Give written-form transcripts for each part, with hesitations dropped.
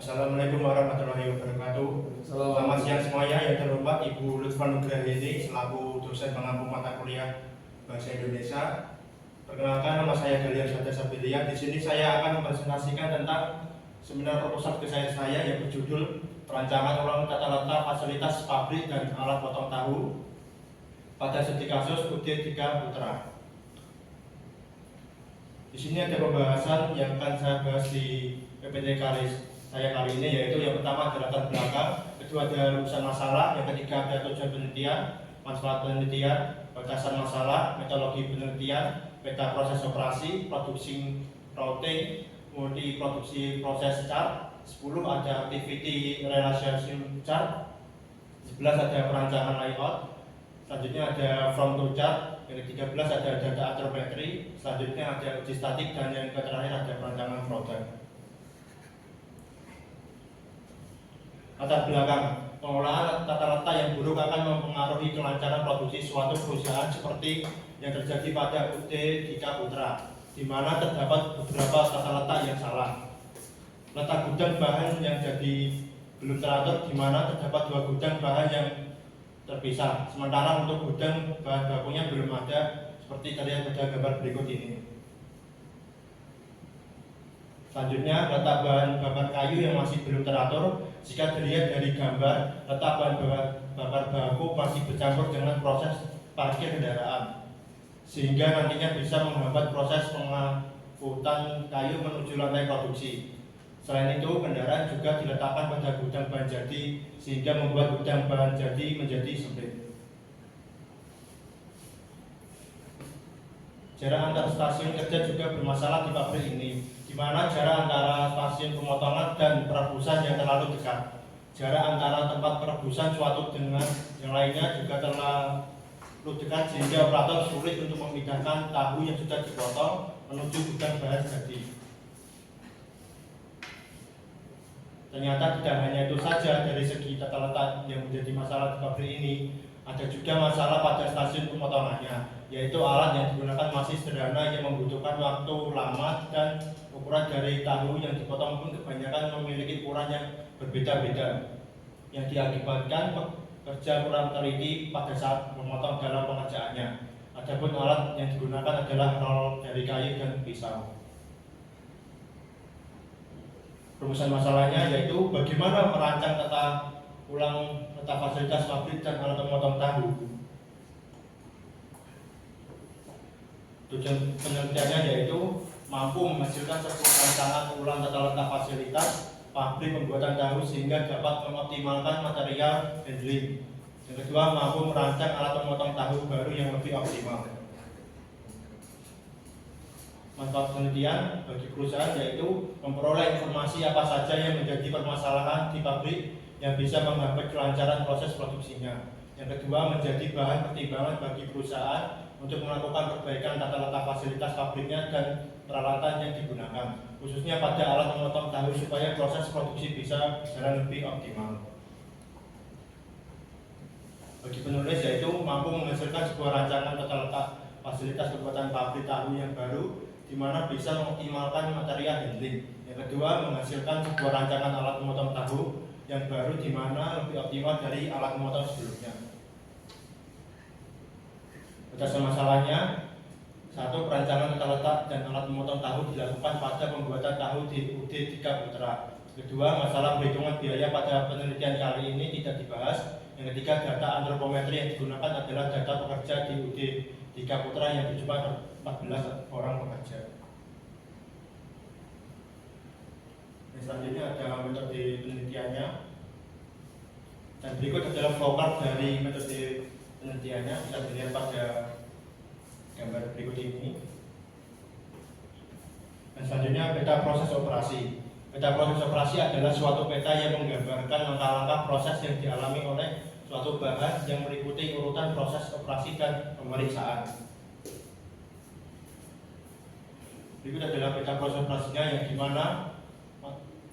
Assalamualaikum warahmatullahi wabarakatuh. Selamat siang semuanya. Yang terhormat Ibu Lutfa Nugrahini selaku dosen pengampu mata kuliah Bahasa Indonesia. Perkenalkan, nama saya Galian Syahda Sabilia. Di sini saya akan mempresentasikan tentang seminar proposal kesayangan saya yang berjudul Perancangan Ulang Tata Letak Fasilitas Pabrik dan Alat Potong Tahu pada studi kasus UD 3 Putra. Di sini ada pembahasan yang akan saya bahas di PPT saya kali ini, yaitu yang pertama adalah latar belakang, kedua ada rumusan masalah, yang ketiga ada tujuan penelitian, manfaat penelitian, batasan masalah, metodologi penelitian, peta proses operasi, produksi routing, multi produksi proses chart, 10 ada activity relation chart, 11 ada perancangan layout, selanjutnya ada from to chart, yang ke-13 ada data antrometri, selanjutnya ada uji statik, dan yang terakhir ada perancangan produk. Latar belakang, pengolahan tata letak yang buruk akan mempengaruhi kelancaran produksi suatu perusahaan seperti yang terjadi pada UD 3 Putra, di mana terdapat beberapa tata letak yang salah. Letak gudang bahan yang jadi belum teratur, di mana terdapat 2 gudang bahan yang terpisah, sementara untuk gudang bahan bakunya belum ada, seperti terlihat pada gambar berikut ini. Selanjutnya, letak bahan bakar kayu yang masih belum teratur. Jika dilihat dari gambar, letak bahan bakar baku masih bercampur dengan proses parkir kendaraan, sehingga nantinya bisa menghambat proses pengangkutan kayu menuju lantai produksi. Selain itu, kendaraan juga diletakkan pada gudang bahan jadi, sehingga membuat gudang bahan jadi menjadi sempit. Jarak antar stasiun kerja juga bermasalah di pabrik ini, di mana jarak antara stasiun pemotongan dan perebusan yang terlalu dekat. Jarak antara tempat perebusan suatu dengan yang lainnya juga terlalu dekat, sehingga operator sulit untuk memindahkan tahu yang sudah dipotong menuju gudang bahan jadi. Ternyata tidak hanya itu saja dari segi tata letak yang menjadi masalah di pabrik ini, ada juga masalah pada stasiun pemotongannya, yaitu alat yang digunakan masih sederhana yang membutuhkan waktu lama, dan ukuran dari tahu yang dipotong pun kebanyakan memiliki ukuran yang berbeda-beda, yang diakibatkan pekerja kurang teliti pada saat memotong dalam pengerjaannya. Adapun alat yang digunakan adalah rol dari kayu dan pisau. Rumusan masalahnya yaitu bagaimana merancang tata ulang tata fasilitas pabrik dan alat pemotong tahu. Tujuan penelitiannya yaitu mampu menghasilkan sebuah rancangan ulang tata letak fasilitas pabrik pembuatan tahu sehingga dapat mengoptimalkan material handling. Yang kedua, mampu merancang alat pemotong tahu baru yang lebih optimal. Manfaat penelitian bagi perusahaan yaitu memperoleh informasi apa saja yang menjadi permasalahan di pabrik yang bisa menghambat kelancaran proses produksinya. Yang kedua, menjadi bahan pertimbangan bagi perusahaan untuk melakukan perbaikan tata letak fasilitas pabriknya dan peralatan yang digunakan, khususnya pada alat pemotong tahu supaya proses produksi bisa berjalan lebih optimal. Bagi penulis yaitu mampu menghasilkan sebuah rancangan tata letak fasilitas pembuatan pabrik tahu yang baru, di mana bisa mengoptimalkan material handling. Yang kedua, menghasilkan sebuah rancangan alat pemotong tahu yang baru, di mana lebih optimal dari alat pemotong sebelumnya. Batasan masalahnya, 1. Perancangan tata letak dan alat pemotong tahu dilakukan pada pembuatan tahu di UD 3 Putra. Kedua, masalah perhitungan biaya pada penelitian kali ini tidak dibahas. Yang ketiga, data antropometri yang digunakan adalah data pekerja di UD 3 Putra yang berjumlah 14 orang pekerja. Selanjutnya ada metode penelitiannya, dan berikut adalah flowchart dari metode penelitiannya. Bisa dilihat pada gambar berikut ini. Dan selanjutnya peta proses operasi. Peta proses operasi adalah suatu peta yang menggambarkan langkah-langkah proses yang dialami oleh suatu bahan yang meliputi urutan proses operasi dan pemeriksaan. Berikut adalah peta proses operasinya, yang dimana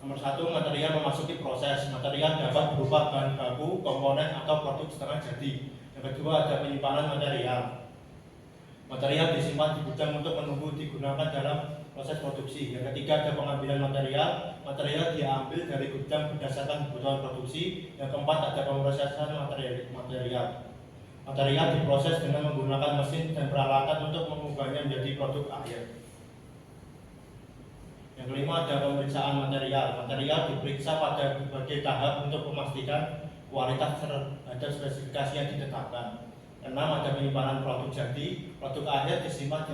nomor 1, material memasuki proses. Material dapat berupa bahan baku, komponen, atau produk setengah jadi. Yang kedua, ada penyimpanan material. Material disimpan di gudang untuk menunggu digunakan dalam proses produksi. Yang ketiga ada pengambilan material. Material diambil dari gudang berdasarkan kebutuhan produksi. Yang keempat ada pemrosesan material. Material diproses dengan menggunakan mesin dan peralatan untuk mengubahnya menjadi produk akhir. Yang kelima ada pemeriksaan material. Material diperiksa pada berbagai tahap untuk memastikan kualitas terhadap spesifikasi yang ditetapkan. Keenam ada penyimpanan produk jadi. Produk akhir disimpan di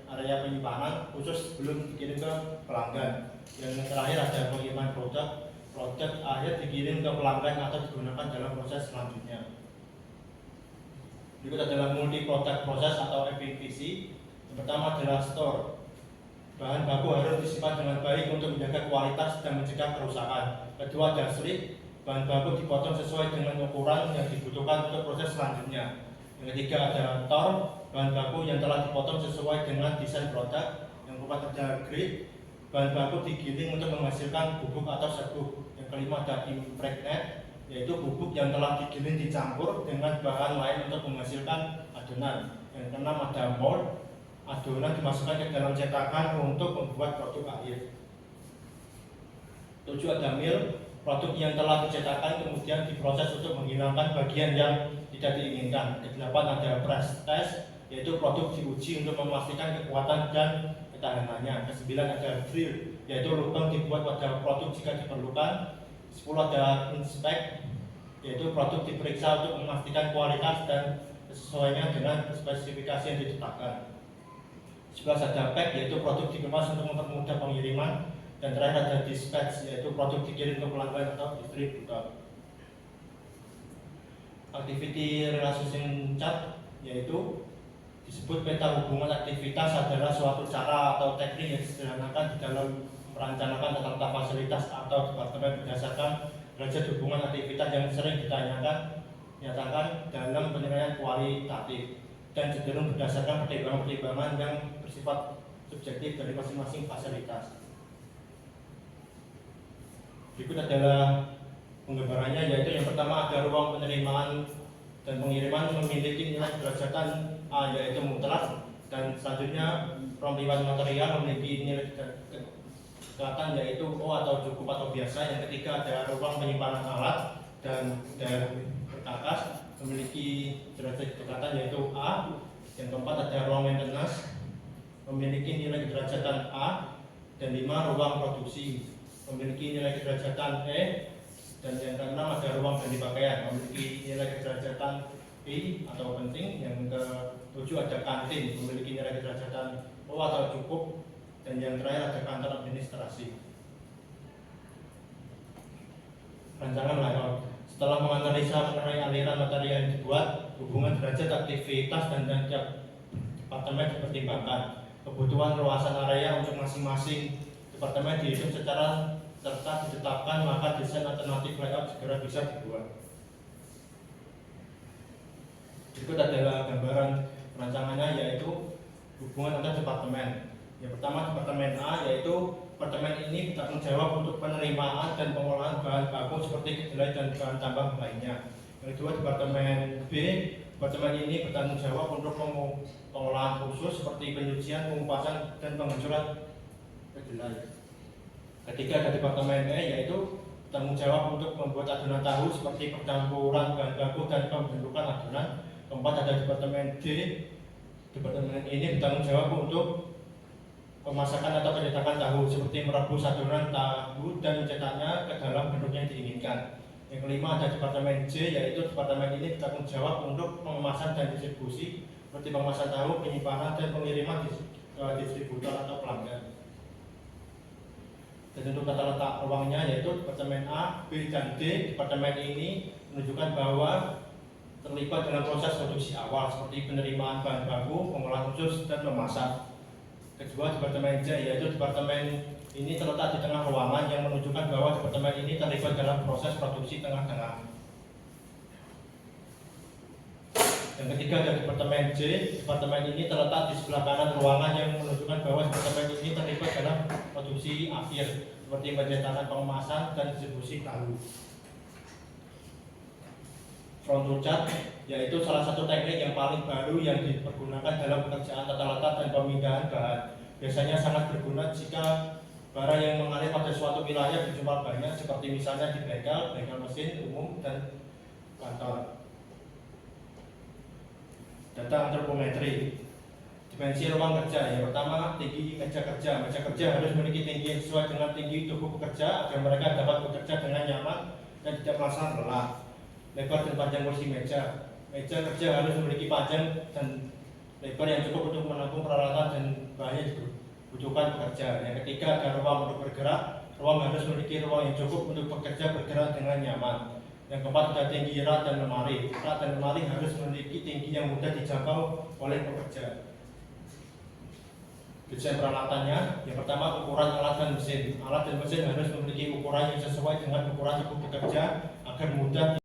area penyimpanan khusus sebelum dikirim ke pelanggan. Yang terakhir ada pengiriman produk. Produk akhir dikirim ke pelanggan atau digunakan dalam proses selanjutnya. Berikut adalah multi product proses atau MPPC. Yang pertama adalah store. Bahan baku harus disimpan dengan baik untuk menjaga kualitas dan mencegah kerusakan. Kedua ada sleeve. Bahan baku dipotong sesuai dengan ukuran yang dibutuhkan untuk proses selanjutnya. Yang ketiga ada tor. Bahan baku yang telah dipotong sesuai dengan desain produk. Yang keempat ada grid. Bahan baku digiling untuk menghasilkan bubuk atau serbuk. Yang kelima ada impregnate, yaitu bubuk yang telah digiling dicampur dengan bahan lain untuk menghasilkan adonan. Yang keenam ada mold. Adonan dimasukkan ke dalam cetakan untuk membuat produk akhir. 7 ada mill. Produk yang telah dicetakkan kemudian diproses untuk menghilangkan bagian yang tidak diinginkan. Ke-8 ada press test, yaitu produk diuji untuk memastikan kekuatan dan ketahanannya. Ke-9 ada drill, yaitu lubang dibuat pada produk jika diperlukan. 10 ada inspect, yaitu produk diperiksa untuk memastikan kualitas dan kesesuaiannya dengan spesifikasi yang ditetapkan. 11 ada pack, yaitu produk dikemas untuk mempermudah pengiriman. Dan terakhir ada dispatch, yaitu produk dikirim ke pelanggan atau distributor. Activity Relation Chart, yaitu disebut peta hubungan aktivitas, adalah suatu cara atau teknik yang disederhanakan di dalam merencanakan tata fasilitas atau departemen berdasarkan derajat hubungan aktivitas yang sering dinyatakan dalam penilaian kualitatif dan cenderung berdasarkan pertimbangan-pertimbangan yang bersifat subjektif dari masing-masing fasilitas. Berikut adalah penggambarannya, yaitu yang pertama ada ruang penerimaan dan pengiriman memiliki nilai derajatan A, yaitu mutlak, dan selanjutnya ruang penyimpanan material memiliki nilai derajatan yaitu O atau cukup atau biasa. Yang ketiga ada ruang penyimpanan alat dan perkakas memiliki derajat kedekatan yaitu A. Yang keempat ada ruang maintenance memiliki nilai derajatan A. Dan 5 ruang produksi memiliki nilai derajatan E. Dan yang keenam ada ruang ganti pakaian memiliki nilai derajatan I atau penting. Yang ke-7 ada kantin memiliki nilai derajatan O atau cukup. Dan yang terakhir ada kantor administrasi. Rancangan layout. Setelah menganalisa mengenai aliran material yang dibuat, hubungan derajat aktivitas dan tiap departemen dipertimbangkan. Kebutuhan luasan area untuk masing-masing departemen dihitung secara serta ditetapkan, maka desain alternatif layout segera bisa dibuat. Berikut adalah gambaran rancangannya, yaitu hubungan antar departemen. Yang pertama departemen A, yaitu departemen ini bertanggung jawab untuk penerimaan dan pengolahan bahan baku seperti kedelai dan bahan tambang lainnya. Yang kedua departemen B, departemen ini bertanggung jawab untuk pengolahan khusus seperti penyucian, pengupasan, dan penghancuran kedelai. Ketiga ada departemen E, yaitu bertanggung jawab untuk membuat adonan tahu seperti percampuran bahan baku dan pembentukan adonan. Keempat ada departemen D, departemen ini bertanggung jawab untuk pemasakan atau pencetakan tahu seperti merebus adonan tahu dan mencetaknya ke dalam bentuk yang diinginkan. Yang kelima ada departemen J, yaitu departemen ini bertanggung jawab untuk pengemasan dan distribusi seperti pengemasan tahu, penyimpanan, dan pengiriman ke distributor atau pelanggan. Dan untuk tata letak ruangnya, yaitu departemen A, B, dan D. Departemen ini menunjukkan bahwa terlibat dalam proses produksi awal seperti penerimaan bahan baku, pengolahan khusus, dan memasak. Kedua departemen J, yaitu departemen ini terletak di tengah ruangan yang menunjukkan bahwa departemen ini terlibat dalam proses produksi tengah-tengah. Yang ketiga ada departemen J, departemen ini terletak di sebelah kanan ruangan yang menunjukkan bahwa departemen ini terlibat dalam produksi akhir seperti pencetakan, pengemasan, dan distribusi tahu. Frontal chart, yaitu salah satu teknik yang paling baru yang dipergunakan dalam pekerjaan tata letak dan pemindahan bahan. biasanya sangat berguna jika barang yang mengalir pada suatu wilayah berjumlah banyak, seperti misalnya di bengkel mesin umum, dan kantor. Data antropometri. Dimensi ruang kerja. Yang pertama, tinggi meja kerja. Meja kerja harus memiliki tinggi yang sesuai dengan tinggi tubuh pekerja agar mereka dapat bekerja dengan nyaman dan tidak merasa lelah. Lebar dan panjang kursi meja. Meja kerja harus memiliki panjang dan lebar yang cukup untuk menampung peralatan dan bahan yang dibutuhkan pekerja. Yang ketiga, ada ruang untuk bergerak. Ruang harus memiliki ruang yang cukup untuk pekerja bergerak dengan nyaman. Yang keempat, ada tinggi rak dan lemari. Rak dan lemari harus memiliki tinggi yang mudah dijangkau oleh pekerja. Desain peralatannya, yang pertama, ukuran alat dan mesin. Alat dan mesin harus memiliki ukuran yang sesuai dengan ukuran tubuh pekerja agar mudah